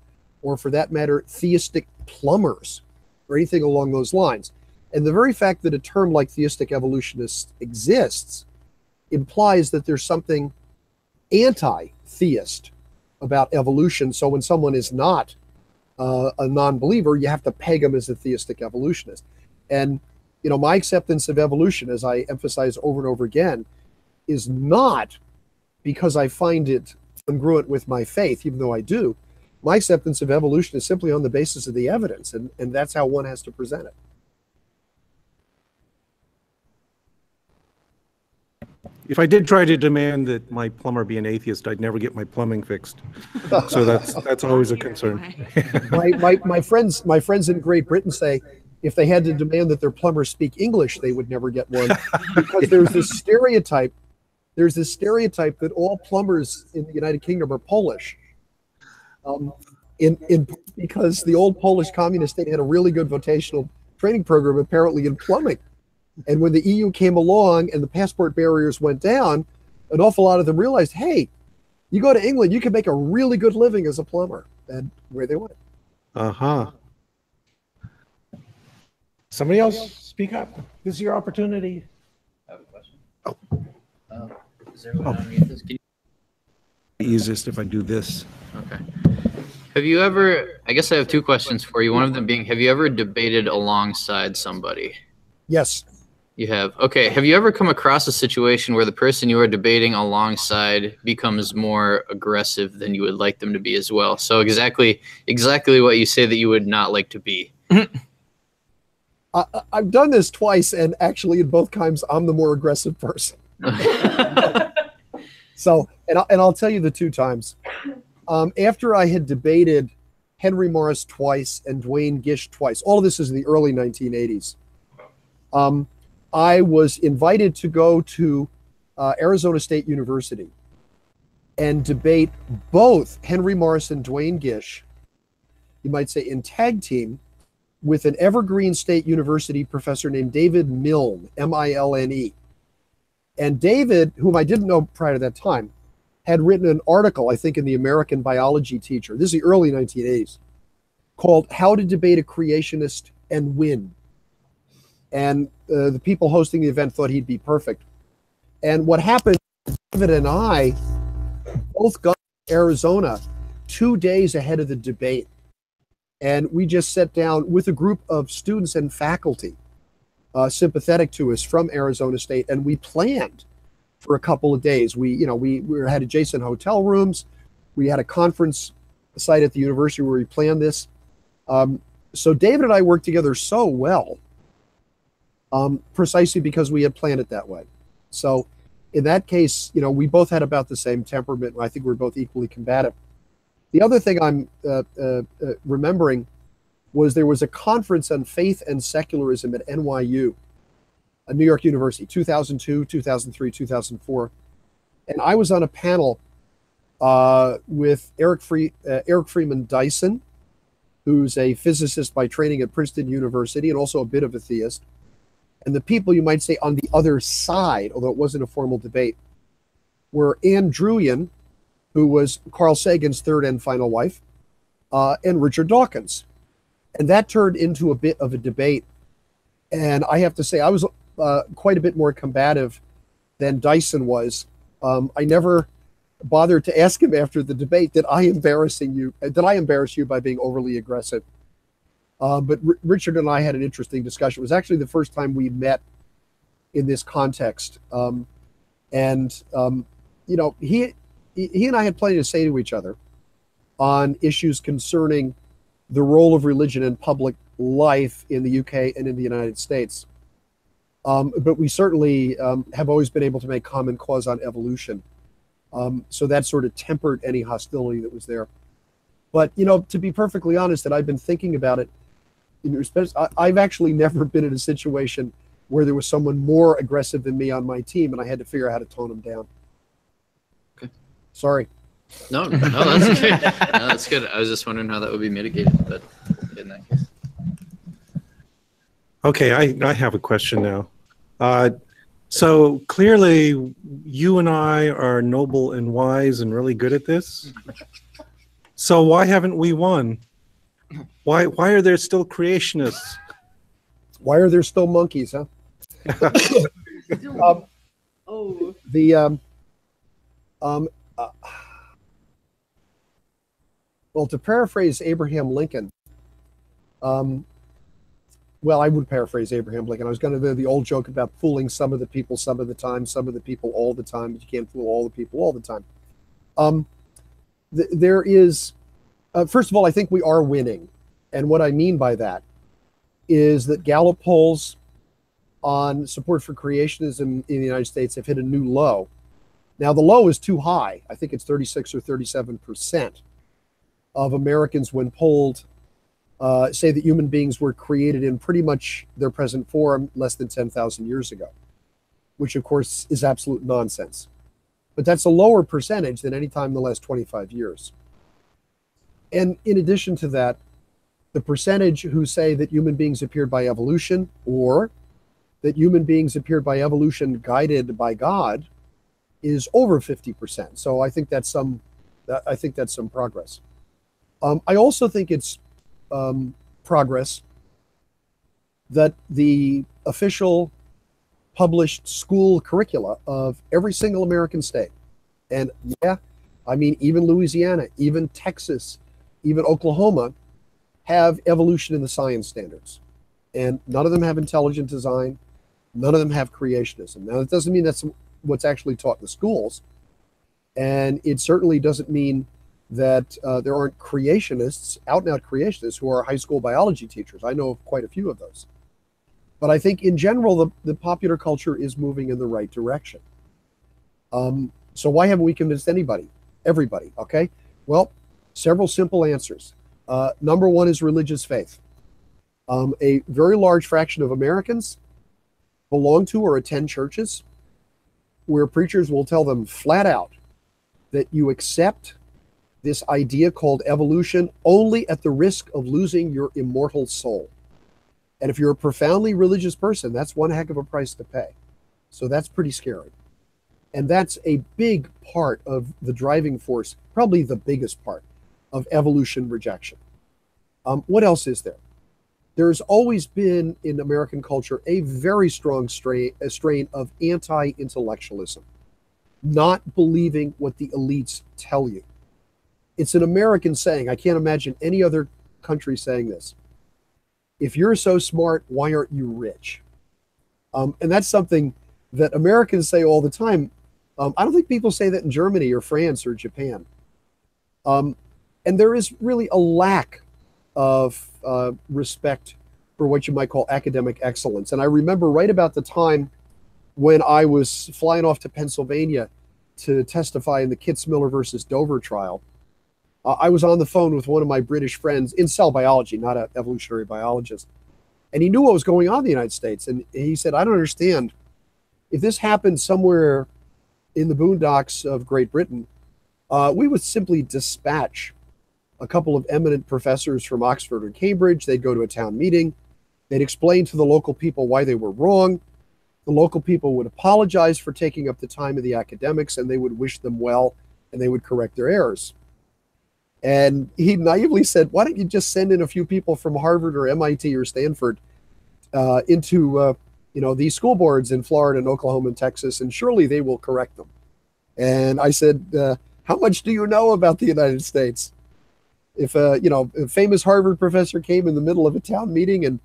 or for that matter, theistic plumbers, or anything along those lines. And the very fact that a term like theistic evolutionist exists implies that there's something anti-theist about evolution. So when someone is not a non-believer, you have to peg them as a theistic evolutionist. And, you know, my acceptance of evolution, as I emphasize over and over again, is not because I find it congruent with my faith, even though I do. My acceptance of evolution is simply on the basis of the evidence, and that's how one has to present it.
If I did try to demand that my plumber be an atheist, I'd never get my plumbing fixed. So that's always a concern.
my friends in Great Britain say if they had to demand that their plumbers speak English, they would never get one, because there's this stereotype. There's this stereotype that all plumbers in the United Kingdom are Polish. Because the old Polish communist state had a really good vocational training program, apparently, in plumbing. And when the EU came along and the passport barriers went down, an awful lot of them realized, hey, you go to England, you can make a really good living as a plumber. And where they went.
Uh-huh. Somebody else speak up. This is your opportunity.
I have a question.
Oh.
Is there a way to unmute this?
Easiest if I do this.
Okay. Have you ever, I guess I have two questions for you. One of them being, have you ever debated alongside somebody?
Yes.
You have. Okay. Have you ever come across a situation where the person you are debating alongside becomes more aggressive than you would like them to be as well? So exactly what you say that you would not like to be.
I've done this twice, and actually, in both times, I'm the more aggressive person. So, and I'll tell you the two times. After I had debated Henry Morris twice and Dwayne Gish twice, all of this is in the early 1980s. I was invited to go to Arizona State University and debate both Henry Morris and Dwayne Gish, you might say in tag team, with an Evergreen State University professor named David Milne, M-I-L-N-E. And David, whom I didn't know prior to that time, had written an article, I think, in the American Biology Teacher, this is the early 1980s, called How to Debate a Creationist and Win. And the people hosting the event thought he'd be perfect. And what happened, David and I both got to Arizona 2 days ahead of the debate. And we just sat down with a group of students and faculty sympathetic to us from Arizona State, and we planned for a couple of days. We had adjacent hotel rooms. We had a conference site at the university where we planned this. So David and I worked together so well, precisely because we had planned it that way. So in that case, we both had about the same temperament, and I think we were both equally combative. The other thing I'm remembering was there was a conference on faith and secularism at NYU, New York University, 2002, 2003, 2004. And I was on a panel with Eric Freeman Dyson, who's a physicist by training at Princeton University and also a bit of a theist. And the people, you might say, on the other side, although it wasn't a formal debate, were Ann Druyan, who was Carl Sagan's third and final wife, and Richard Dawkins. And that turned into a bit of a debate. And I have to say, I was quite a bit more combative than Dyson was. I never bothered to ask him after the debate, did I embarrass you by being overly aggressive? But Richard and I had an interesting discussion. It was actually the first time we met in this context. He and I had plenty to say to each other on issues concerning the role of religion in public life in the UK and in the United States. But we certainly have always been able to make common cause on evolution. So that sort of tempered any hostility that was there. But, to be perfectly honest, that I've been thinking about it, I've actually never been in a situation where there was someone more aggressive than me on my team, and I had to figure out how to tone them down.
Okay.
Sorry.
No, that's good. No, that's good. I was just wondering how that would be mitigated, but in that case.
Okay, I have a question now. So clearly you and I are noble and wise and really good at this. So why haven't we won? Why are there still creationists?
Why are there still monkeys, huh? Well, to paraphrase Abraham Lincoln, well, I would paraphrase Abraham Lincoln. I was going to do the old joke about fooling some of the people some of the time, some of the people all the time, but you can't fool all the people all the time. There is, first of all, I think we are winning. And what I mean by that is that Gallup polls on support for creationism in the United States have hit a new low. Now, the low is too high. I think it's 36 or 37% of Americans, when polled, say that human beings were created in pretty much their present form less than 10,000 years ago, which, of course, is absolute nonsense. But that's a lower percentage than any time in the last 25 years. And in addition to that, the percentage who say that human beings appeared by evolution or that human beings appeared by evolution guided by God is over 50%. So I think that's some progress. I also think it's progress that the official published school curricula of every single American state. And yeah, I mean, even Louisiana, even Texas, even Oklahoma have evolution in the science standards. And none of them have intelligent design. None of them have creationism. Now, that doesn't mean that's what's actually taught in the schools. And it certainly doesn't mean that there aren't creationists, out-and-out creationists, who are high school biology teachers. I know of quite a few of those. But I think in general, the popular culture is moving in the right direction. So why haven't we convinced anybody? Everybody, okay? Well, several simple answers. Number one is religious faith. A very large fraction of Americans belong to or attend churches where preachers will tell them flat out that you accept this idea called evolution only at the risk of losing your immortal soul. And if you're a profoundly religious person, that's one heck of a price to pay. So that's pretty scary. And that's a big part of the driving force, probably the biggest part of evolution rejection. What else is there? There's always been in American culture a very strong strain of anti-intellectualism, not believing what the elites tell you. It's an American saying. I can't imagine any other country saying this. If you're so smart, why aren't you rich? And that's something that Americans say all the time. I don't think people say that in Germany or France or Japan. And there is really a lack of respect for what you might call academic excellence. And I remember right about the time when I was flying off to Pennsylvania to testify in the Kitzmiller versus Dover trial, I was on the phone with one of my British friends in cell biology, not an evolutionary biologist. And he knew what was going on in the United States. And he said, I don't understand. If this happened somewhere in the boondocks of Great Britain, we would simply dispatch a couple of eminent professors from Oxford or Cambridge. They'd go to a town meeting. They'd explain to the local people why they were wrong. The local people would apologize for taking up the time of the academics, and they would wish them well, and they would correct their errors. And he naively said, why don't you just send in a few people from Harvard or MIT or Stanford into these school boards in Florida and Oklahoma and Texas, and surely they will correct them. And I said, how much do you know about the United States? If a famous Harvard professor came in the middle of a town meeting and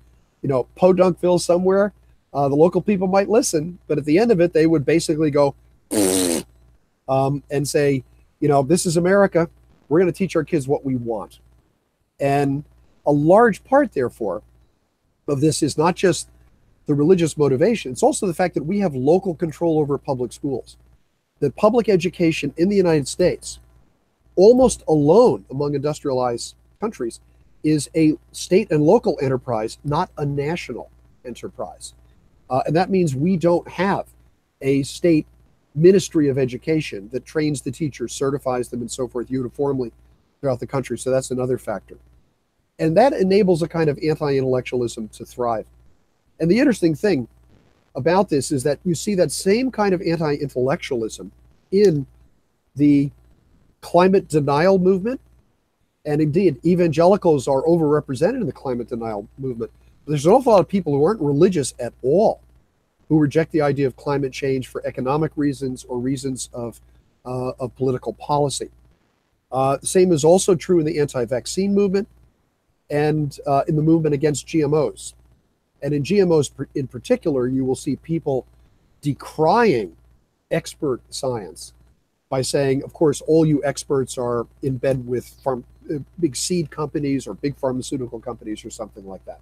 Podunkville somewhere, the local people might listen, but at the end of it, they would basically go and say, this is America. We're going to teach our kids what we want. And a large part, therefore, of this is not just the religious motivation. It's also the fact that we have local control over public schools. That public education in the United States, almost alone among industrialized countries, is a state and local enterprise, not a national enterprise. And that means we don't have a state Ministry of Education that trains the teachers, certifies them, and so forth uniformly throughout the country. So that's another factor. And that enables a kind of anti-intellectualism to thrive. And the interesting thing about this is that you see that same kind of anti-intellectualism in the climate denial movement. And indeed, evangelicals are overrepresented in the climate denial movement. But there's an awful lot of people who aren't religious at all, who reject the idea of climate change for economic reasons or reasons of political policy. The same is also true in the anti-vaccine movement and in the movement against GMOs. And in GMOs in particular, you will see people decrying expert science by saying, of course, all you experts are in bed with big seed companies or big pharmaceutical companies or something like that.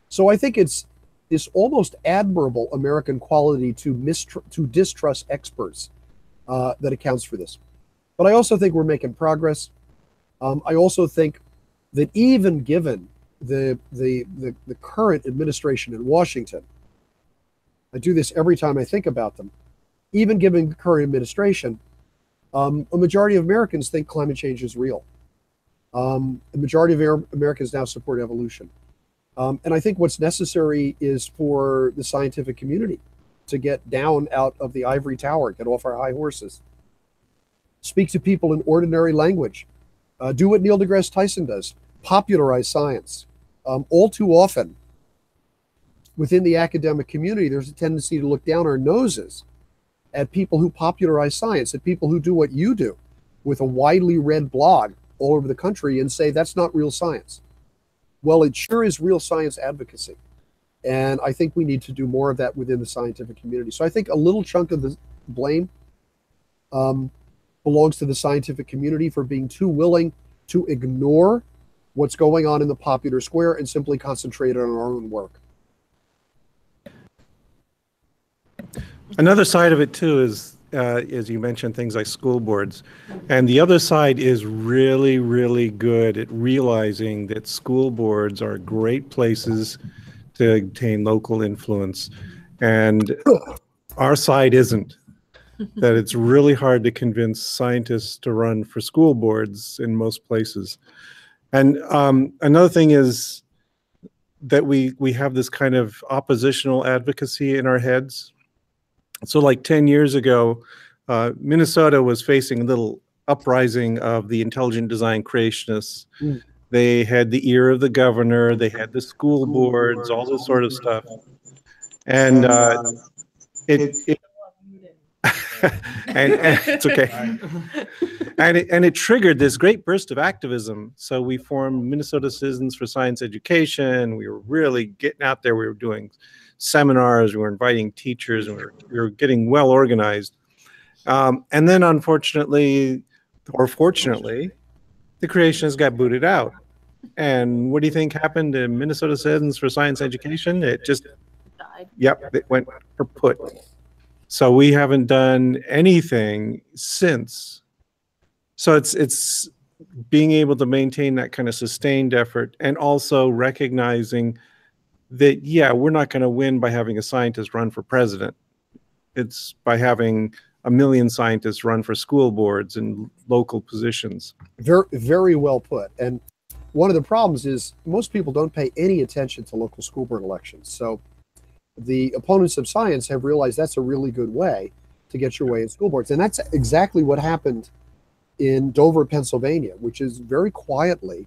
So I think it's this almost admirable American quality to distrust experts that accounts for this. But I also think we're making progress. I also think that even given the current administration in Washington, I do this every time I think about them, even given the current administration, a majority of Americans think climate change is real. A majority of Americans now support evolution. And I think what's necessary is for the scientific community to get down out of the ivory tower, get off our high horses, speak to people in ordinary language, do what Neil deGrasse Tyson does, popularize science. All too often, within the academic community, there's a tendency to look down our noses at people who popularize science, at people who do what you do with a widely read blog all over the country and say that's not real science. Well, it sure is real science advocacy. And I think we need to do more of that within the scientific community. So I think a little chunk of the blame belongs to the scientific community for being too willing to ignore what's going on in the popular square and simply concentrate on our own work.
Another side of it too is, as you mentioned, things like school boards. And the other side is really, really good at realizing that school boards are great places to obtain local influence. And our side isn't. That it's really hard to convince scientists to run for school boards in most places. And another thing is that we have this kind of oppositional advocacy in our heads. So like 10 years ago, Minnesota was facing a little uprising of the intelligent design creationists. Mm. They had the ear of the governor, they had the school boards, all this sort of stuff. And it and it's okay. And it triggered this great burst of activism. So we formed Minnesota Citizens for Science Education. We were really getting out there. We were doing seminars. We were inviting teachers, and we were getting well organized. And then, unfortunately, or fortunately, the creationists got booted out. And what do you think happened to Minnesota Citizens for Science Education? It just died. Yep, it went kaput. So we haven't done anything since. So it's being able to maintain that kind of sustained effort, and also recognizing that, yeah, we're not going to win by having a scientist run for president. It's by having a million scientists run for school boards and local positions.
Very, very well put. And one of the problems is most people don't pay any attention to local school board elections. So the opponents of science have realized that's a really good way to get your way in school boards. And that's exactly what happened in Dover, Pennsylvania, which is very quietly,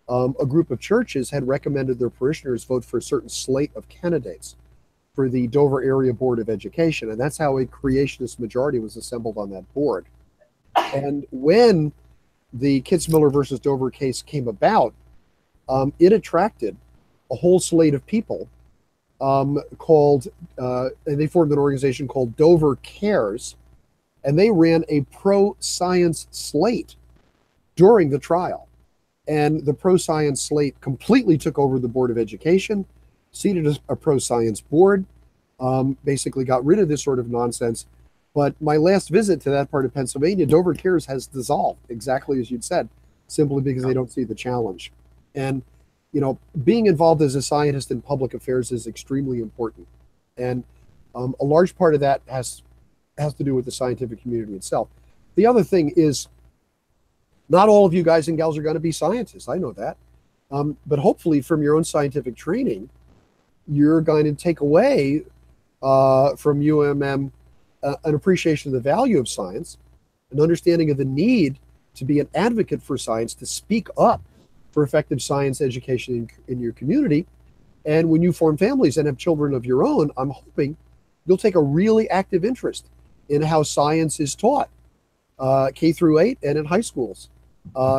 a group of churches had recommended their parishioners vote for a certain slate of candidates for the Dover Area Board of Education. And that's how a creationist majority was assembled on that board. And when the Kitzmiller versus Dover case came about, it attracted a whole slate of people called, and they formed an organization called Dover Cares, and they ran a pro-science slate during the trial. And the pro-science slate completely took over the Board of Education, seated a pro-science board, basically got rid of this sort of nonsense. But my last visit to that part of Pennsylvania, Dover Cares has dissolved, exactly as you'd said, simply because they don't see the challenge. And, you know, being involved as a scientist in public affairs is extremely important. And a large part of that has to do with the scientific community itself. The other thing is, not all of you guys and gals are going to be scientists. I know that. But hopefully from your own scientific training, you're going to take away from UMM an appreciation of the value of science, an understanding of the need to be an advocate for science, to speak up for effective science education in your community. And when you form families and have children of your own, I'm hoping you'll take a really active interest in how science is taught, K through 8 and in high schools,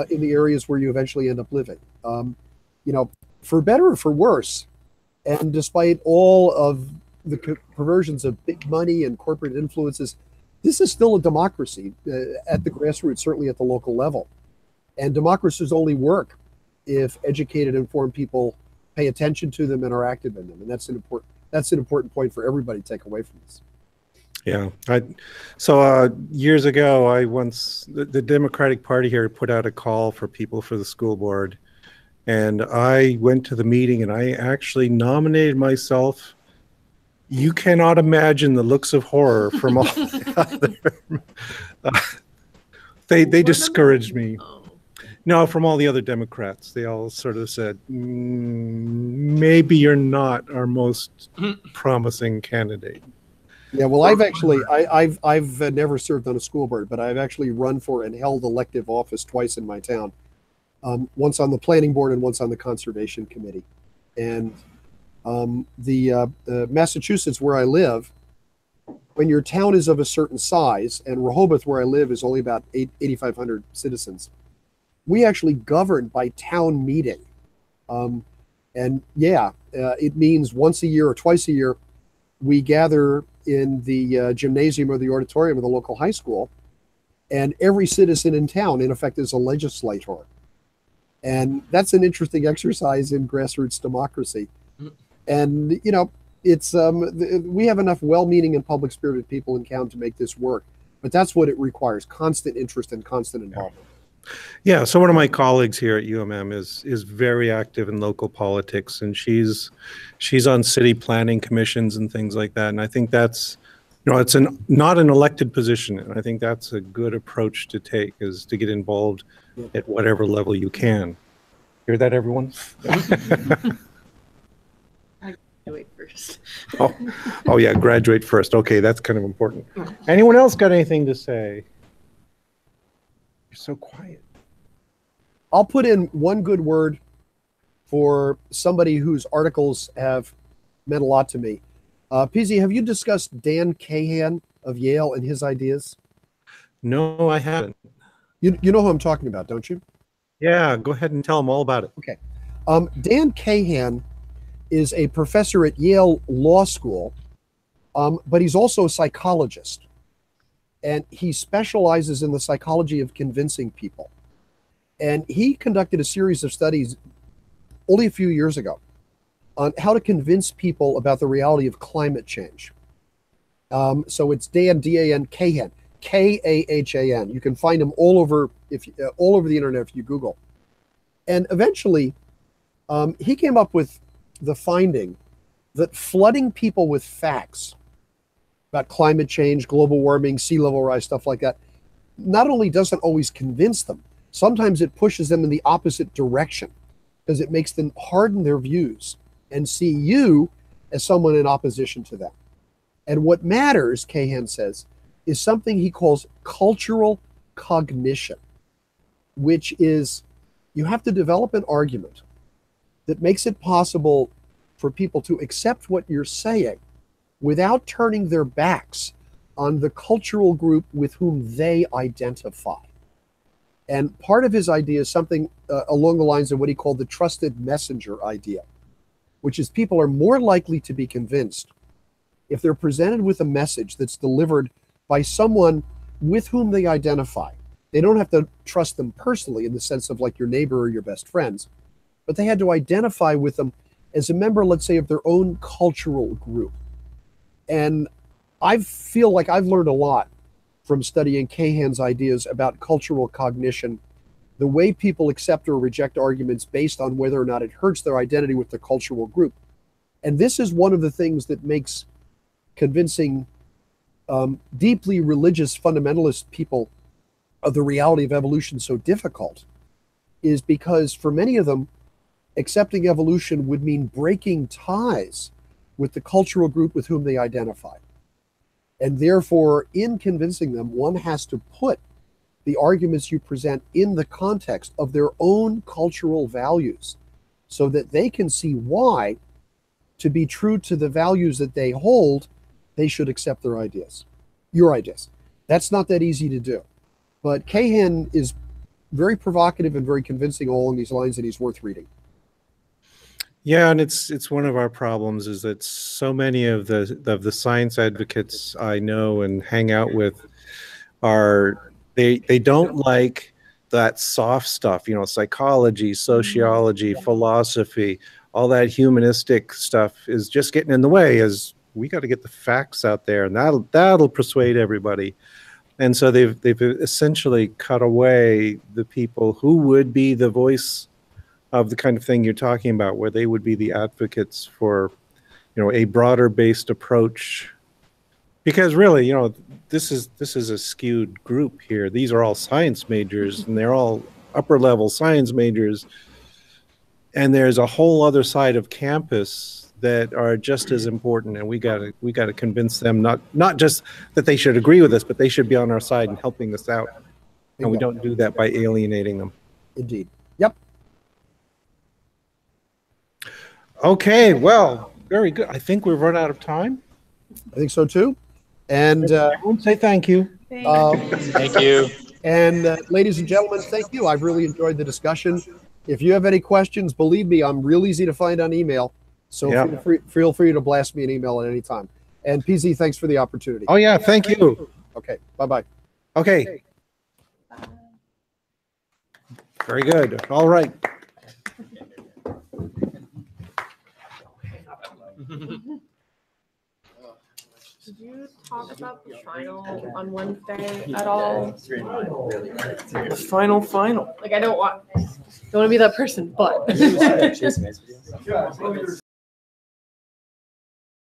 in the areas where you eventually end up living. You know, for better or for worse, and despite all of the perversions of big money and corporate influences, this is still a democracy at the grassroots, certainly at the local level. And democracies only work if educated, informed people pay attention to them and are active in them. And that's an important point for everybody to take away from this.
Yeah. So years ago, the Democratic Party here put out a call for people for the school board. And I went to the meeting and I actually nominated myself. You cannot imagine the looks of horror from all the other. They discouraged me. No, from all the other Democrats. They all sort of said, maybe you're not our most promising candidate.
Yeah, well, I've never served on a school board, but I've actually run for and held elective office twice in my town. Once on the planning board and once on the conservation committee. And Massachusetts, where I live, when your town is of a certain size, and Rehoboth, where I live, is only about 8,500 citizens, we actually govern by town meeting. It means once a year or twice a year, we gather in the gymnasium or the auditorium of the local high school, and every citizen in town, in effect, is a legislator. And that's an interesting exercise in grassroots democracy. And, you know, it's we have enough well-meaning and public-spirited people in town to make this work. But that's what it requires: constant interest and constant involvement.
Yeah, so one of my colleagues here at UMM is very active in local politics, and she's on city planning commissions and things like that. And I think that's, you know, it's not an elected position, and I think that's a good approach to take, is to get involved at whatever level you can. Hear that, everyone?
Graduate first.
Oh yeah, graduate first. Okay, that's kind of important. Anyone else got anything to say? You're so quiet.
I'll put in one good word for somebody whose articles have meant a lot to me. PZ, have you discussed Dan Cahan of Yale and his ideas?
No, I haven't.
You know who I'm talking about, don't you?
Yeah, go ahead and tell them all about it.
Okay. Dan Cahan is a professor at Yale Law School, but he's also a psychologist. And he specializes in the psychology of convincing people. And he conducted a series of studies only a few years ago on how to convince people about the reality of climate change. So it's Dan, D-A-N, Cahan, K-A-H-A-N. You can find him all over the internet if you Google. And eventually, he came up with the finding that flooding people with facts about climate change, global warming, sea level rise, stuff like that, not only doesn't always convince them, sometimes it pushes them in the opposite direction, because it makes them harden their views and see you as someone in opposition to them. And what matters, Cahan says, is something he calls cultural cognition, which is you have to develop an argument that makes it possible for people to accept what you're saying without turning their backs on the cultural group with whom they identify. And part of his idea is something along the lines of what he called the trusted messenger idea, which is people are more likely to be convinced if they're presented with a message that's delivered by someone with whom they identify. They don't have to trust them personally in the sense of like your neighbor or your best friends, but they had to identify with them as a member, let's say, of their own cultural group. And I feel like I've learned a lot from studying Cahan's ideas about cultural cognition, the way people accept or reject arguments based on whether or not it hurts their identity with the cultural group. And this is one of the things that makes convincing deeply religious fundamentalist people of the reality of evolution so difficult, is because for many of them, accepting evolution would mean breaking ties with the cultural group with whom they identify. And therefore, in convincing them, one has to put the arguments you present in the context of their own cultural values so that they can see why, to be true to the values that they hold, they should accept their ideas, your ideas. That's not that easy to do. But Cahan is very provocative and very convincing all along these lines, and he's worth reading.
Yeah, and it's one of our problems is that so many of the science advocates I know and hang out with are they don't like that soft stuff, you know, psychology, sociology, philosophy, all that humanistic stuff is just getting in the way, as we got to get the facts out there, and that'll persuade everybody. And so they've essentially cut away the people who would be the voice of the kind of thing you're talking about, where they would be the advocates for, you know, a broader based approach. Because really, you know, this is a skewed group here. These are all science majors, and they're all upper level science majors. And there's a whole other side of campus that are just as important, and we gotta convince them not just that they should agree with us, but they should be on our side and helping us out. And we don't do that by alienating them.
Indeed. Yep.
Okay, well, Very good. I think we've run out of time.
I think so too. And
Everyone say thank you.
Thank you.
And ladies and gentlemen, thank you. I've really enjoyed the discussion. If you have any questions, believe me, I'm real easy to find on email. So
Yeah.
feel free to blast me an email at any time. And PZ, thanks for the opportunity.
Oh, yeah. Thank you.
Okay. Bye-bye.
Okay. Very good. All right.
Did you talk about the final on Wednesday at all?
The final.
Like, I don't want to be that person, but.